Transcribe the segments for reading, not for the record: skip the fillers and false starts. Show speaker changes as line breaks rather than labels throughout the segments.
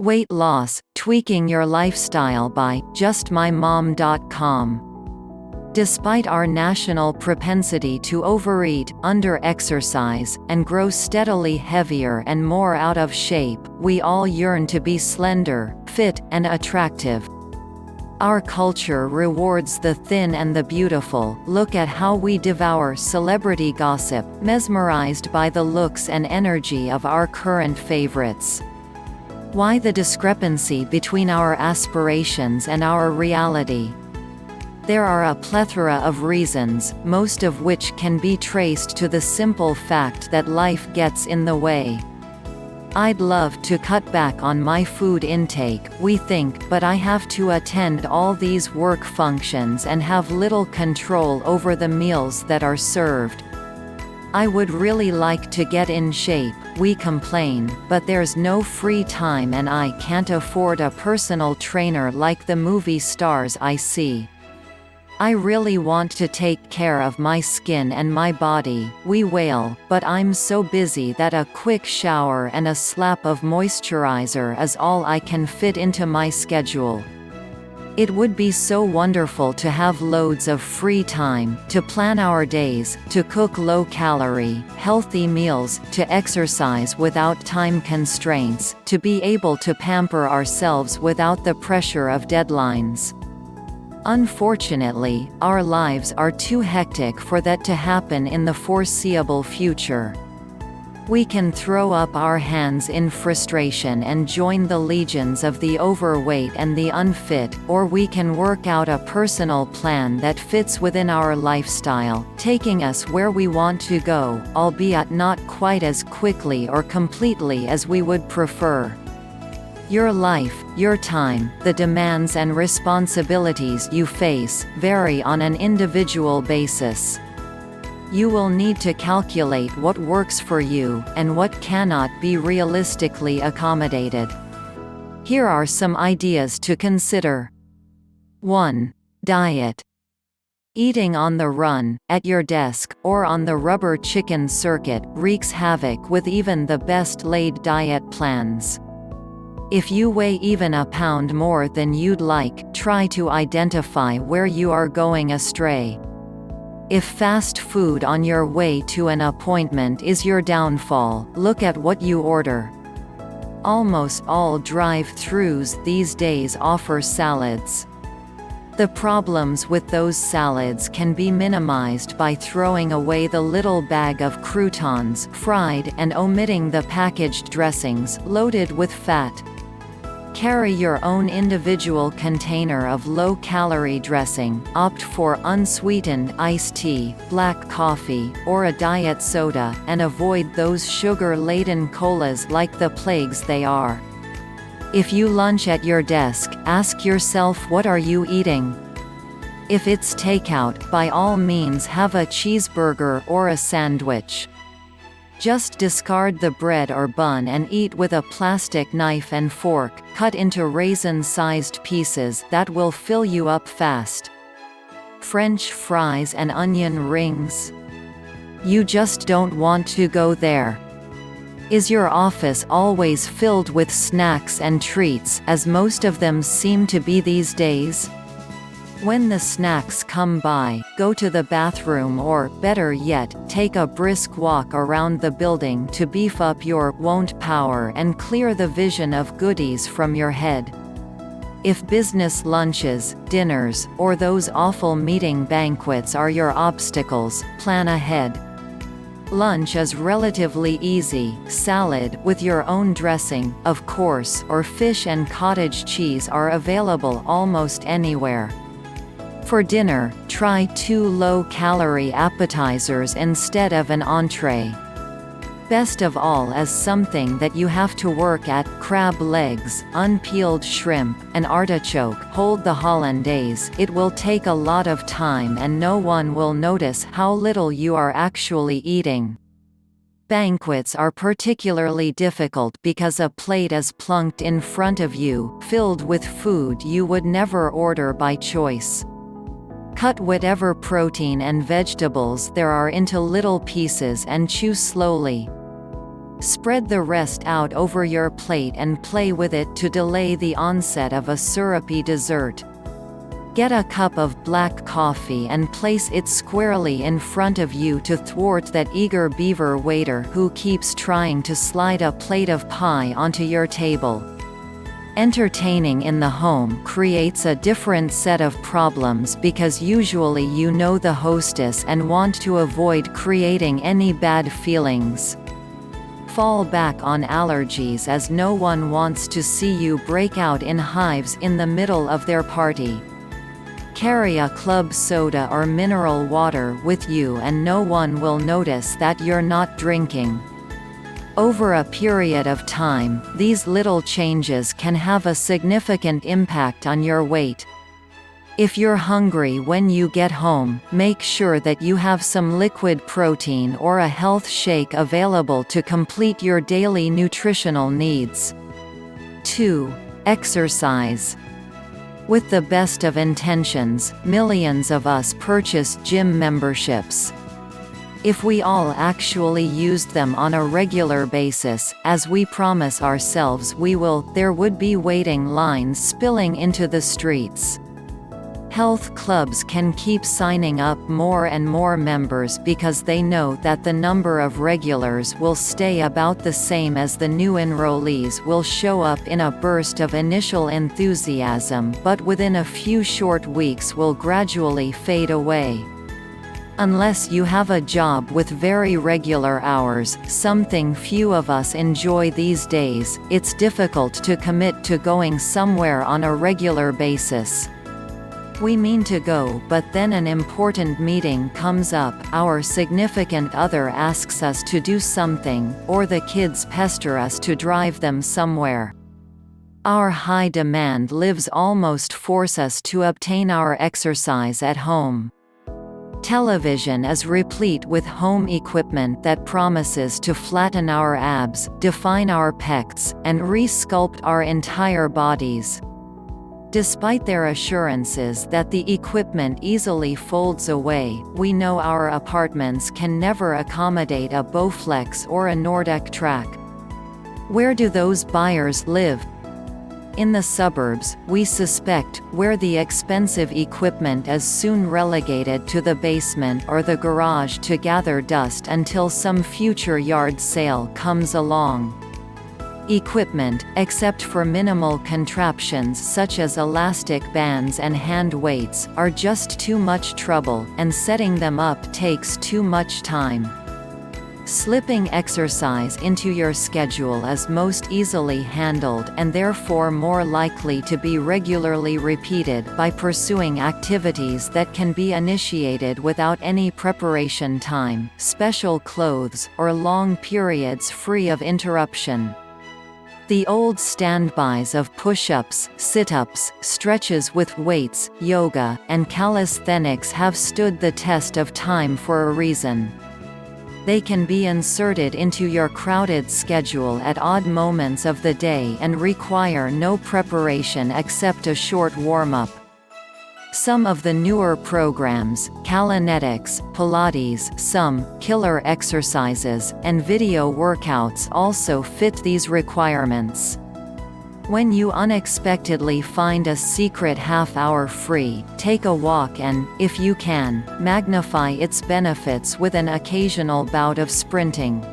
Weight loss, tweaking your lifestyle by justmymom.com. Despite our national propensity to overeat, under-exercise, and grow steadily heavier and more out of shape, we all yearn to be slender, fit, and attractive. Our culture rewards the thin and the beautiful. Look at how we devour celebrity gossip, mesmerized by the looks and energy of our current favorites. Why the discrepancy between our aspirations and our reality? There are a plethora of reasons, most of which can be traced to the simple fact that life gets in the way. I'd love to cut back on my food intake, we think, but I have to attend all these work functions and have little control over the meals that are served. I would really like to get in shape, we complain, but there's no free time and I can't afford a personal trainer like the movie stars I see. I really want to take care of my skin and my body, we wail, but I'm so busy that a quick shower and a slap of moisturizer is all I can fit into my schedule. It would be so wonderful to have loads of free time, to plan our days, to cook low-calorie, healthy meals, to exercise without time constraints, to be able to pamper ourselves without the pressure of deadlines. Unfortunately, our lives are too hectic for that to happen in the foreseeable future. We can throw up our hands in frustration and join the legions of the overweight and the unfit, or we can work out a personal plan that fits within our lifestyle, taking us where we want to go, albeit not quite as quickly or completely as we would prefer. Your life, your time, the demands and responsibilities you face, vary on an individual basis. You will need to calculate what works for you, and what cannot be realistically accommodated. Here are some ideas to consider. 1. Diet. Eating on the run, at your desk, or on the rubber chicken circuit wreaks havoc with even the best-laid diet plans. If you weigh even a pound more than you'd like, try to identify where you are going astray. If fast food on your way to an appointment is your downfall, look at what you order. Almost all drive-thrus these days offer salads. The problems with those salads can be minimized by throwing away the little bag of croutons fried and omitting the packaged dressings loaded with fat. Carry your own individual container of low-calorie dressing, opt for unsweetened iced tea, black coffee, or a diet soda, and avoid those sugar-laden colas like the plagues they are. If you lunch at your desk, ask yourself, what are you eating? If it's takeout, by all means have a cheeseburger or a sandwich. Just discard the bread or bun and eat with a plastic knife and fork, cut into raisin-sized pieces that will fill you up fast. French fries and onion rings? You just don't want to go there. Is your office always filled with snacks and treats, as most of them seem to be these days? When the snacks come by, go to the bathroom or, better yet, take a brisk walk around the building to beef up your won't power and clear the vision of goodies from your head. If business lunches, dinners, or those awful meeting banquets are your obstacles, plan ahead. Lunch is relatively easy: salad with your own dressing, of course, or fish and cottage cheese are available almost anywhere. For dinner, try 2 low-calorie appetizers instead of an entree. Best of all is something that you have to work at: crab legs, unpeeled shrimp, and artichoke. Hold the hollandaise. It will take a lot of time and no one will notice how little you are actually eating. Banquets are particularly difficult because a plate is plunked in front of you, filled with food you would never order by choice. Cut whatever protein and vegetables there are into little pieces and chew slowly. Spread the rest out over your plate and play with it to delay the onset of a syrupy dessert. Get a cup of black coffee and place it squarely in front of you to thwart that eager beaver waiter who keeps trying to slide a plate of pie onto your table. Entertaining in the home creates a different set of problems because usually you know the hostess and want to avoid creating any bad feelings. Fall back on allergies as no one wants to see you break out in hives in the middle of their party. Carry a club soda or mineral water with you and no one will notice that you're not drinking. Over a period of time, these little changes can have a significant impact on your weight. If you're hungry when you get home, make sure that you have some liquid protein or a health shake available to complete your daily nutritional needs. 2. Exercise. With the best of intentions, millions of us purchase gym memberships. If we all actually used them on a regular basis, as we promise ourselves we will, there would be waiting lines spilling into the streets. Health clubs can keep signing up more and more members because they know that the number of regulars will stay about the same as the new enrollees will show up in a burst of initial enthusiasm but within a few short weeks will gradually fade away. Unless you have a job with very regular hours, something few of us enjoy these days, it's difficult to commit to going somewhere on a regular basis. We mean to go, but then an important meeting comes up, our significant other asks us to do something, or the kids pester us to drive them somewhere. Our high demand lives almost force us to obtain our exercise at home. Television is replete with home equipment that promises to flatten our abs, define our pecs, and re-sculpt our entire bodies. Despite their assurances that the equipment easily folds away, we know our apartments can never accommodate a Bowflex or a Nordic track. Where do those buyers live? In the suburbs, we suspect, where the expensive equipment is soon relegated to the basement or the garage to gather dust until some future yard sale comes along. Equipment, except for minimal contraptions such as elastic bands and hand weights, are just too much trouble, and setting them up takes too much time. Slipping exercise into your schedule is most easily handled and therefore more likely to be regularly repeated by pursuing activities that can be initiated without any preparation time, special clothes, or long periods free of interruption. The old standbys of push-ups, sit-ups, stretches with weights, yoga, and calisthenics have stood the test of time for a reason. They can be inserted into your crowded schedule at odd moments of the day and require no preparation except a short warm-up. Some of the newer programs, Calinetics, Pilates, some, killer exercises, and video workouts also fit these requirements. When you unexpectedly find a secret half-hour free, take a walk and, if you can, magnify its benefits with an occasional bout of sprinting.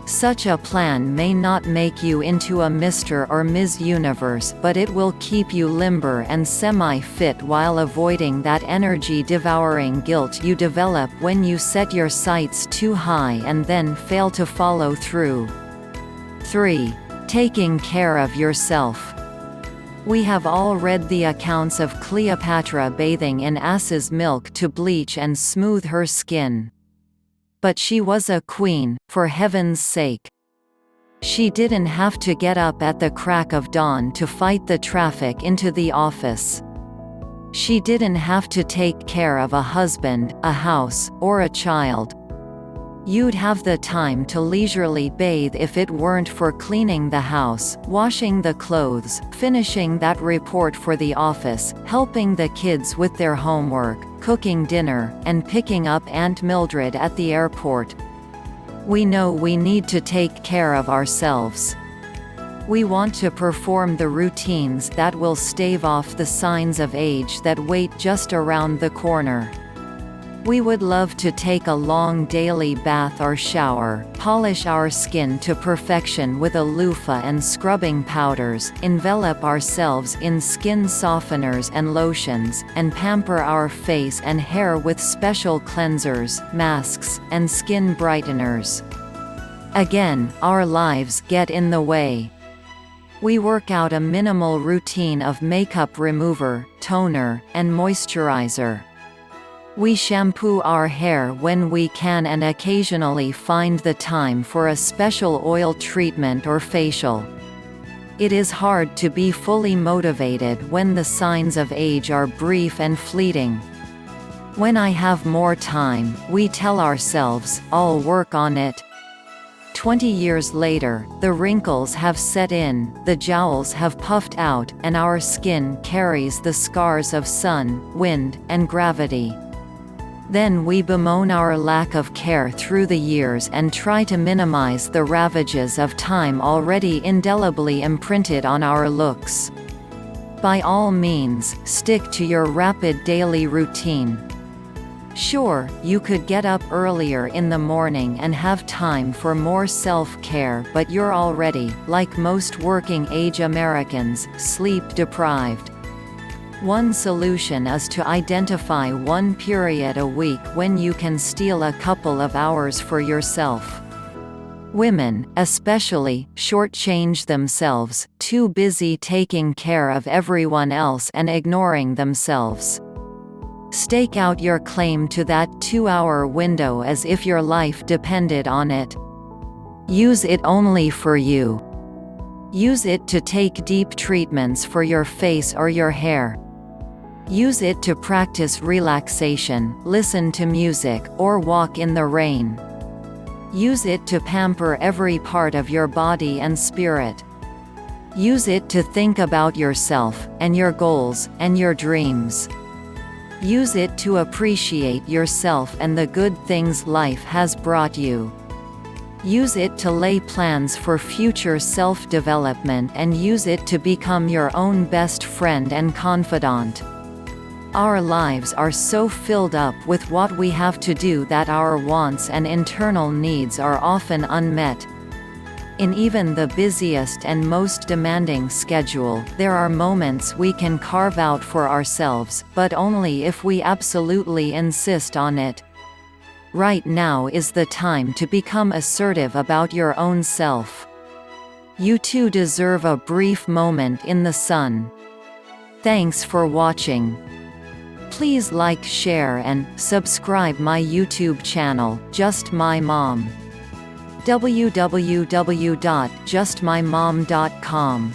Such a plan may not make you into a Mr. or Ms. Universe, but it will keep you limber and semi-fit while avoiding that energy-devouring guilt you develop when you set your sights too high and then fail to follow through. 3. Taking care of yourself. We have all read the accounts of Cleopatra bathing in ass's milk to bleach and smooth her skin. But she was a queen, for heaven's sake. She didn't have to get up at the crack of dawn to fight the traffic into the office. She didn't have to take care of a husband, a house, or a child. You'd have the time to leisurely bathe if it weren't for cleaning the house, washing the clothes, finishing that report for the office, helping the kids with their homework, cooking dinner, and picking up Aunt Mildred at the airport. We know we need to take care of ourselves. We want to perform the routines that will stave off the signs of age that wait just around the corner. We would love to take a long daily bath or shower, polish our skin to perfection with a loofah and scrubbing powders, envelop ourselves in skin softeners and lotions, and pamper our face and hair with special cleansers, masks, and skin brighteners. Again, our lives get in the way. We work out a minimal routine of makeup remover, toner, and moisturizer. We shampoo our hair when we can and occasionally find the time for a special oil treatment or facial. It is hard to be fully motivated when the signs of age are brief and fleeting. When I have more time, we tell ourselves, I'll work on it. 20 years later, the wrinkles have set in, the jowls have puffed out, and our skin carries the scars of sun, wind, and gravity. Then we bemoan our lack of care through the years and try to minimize the ravages of time already indelibly imprinted on our looks. By all means, stick to your rapid daily routine. Sure, you could get up earlier in the morning and have time for more self-care, but you're already, like most working-age Americans, sleep-deprived. One solution is to identify one period a week when you can steal a couple of hours for yourself. Women, especially, shortchange themselves, too busy taking care of everyone else and ignoring themselves. Stake out your claim to that 2-hour window as if your life depended on it. Use it only for you. Use it to take deep treatments for your face or your hair. Use it to practice relaxation, listen to music, or walk in the rain. Use it to pamper every part of your body and spirit. Use it to think about yourself, and your goals, and your dreams. Use it to appreciate yourself and the good things life has brought you. Use it to lay plans for future self-development and use it to become your own best friend and confidant. Our lives are so filled up with what we have to do that our wants and internal needs are often unmet. In even the busiest and most demanding schedule, there are moments we can carve out for ourselves, but only if we absolutely insist on it. Right now is the time to become assertive about your own self. You too deserve a brief moment in the sun. Thanks for watching. Please like, share and subscribe my YouTube channel, Just My Mom. www.justmymom.com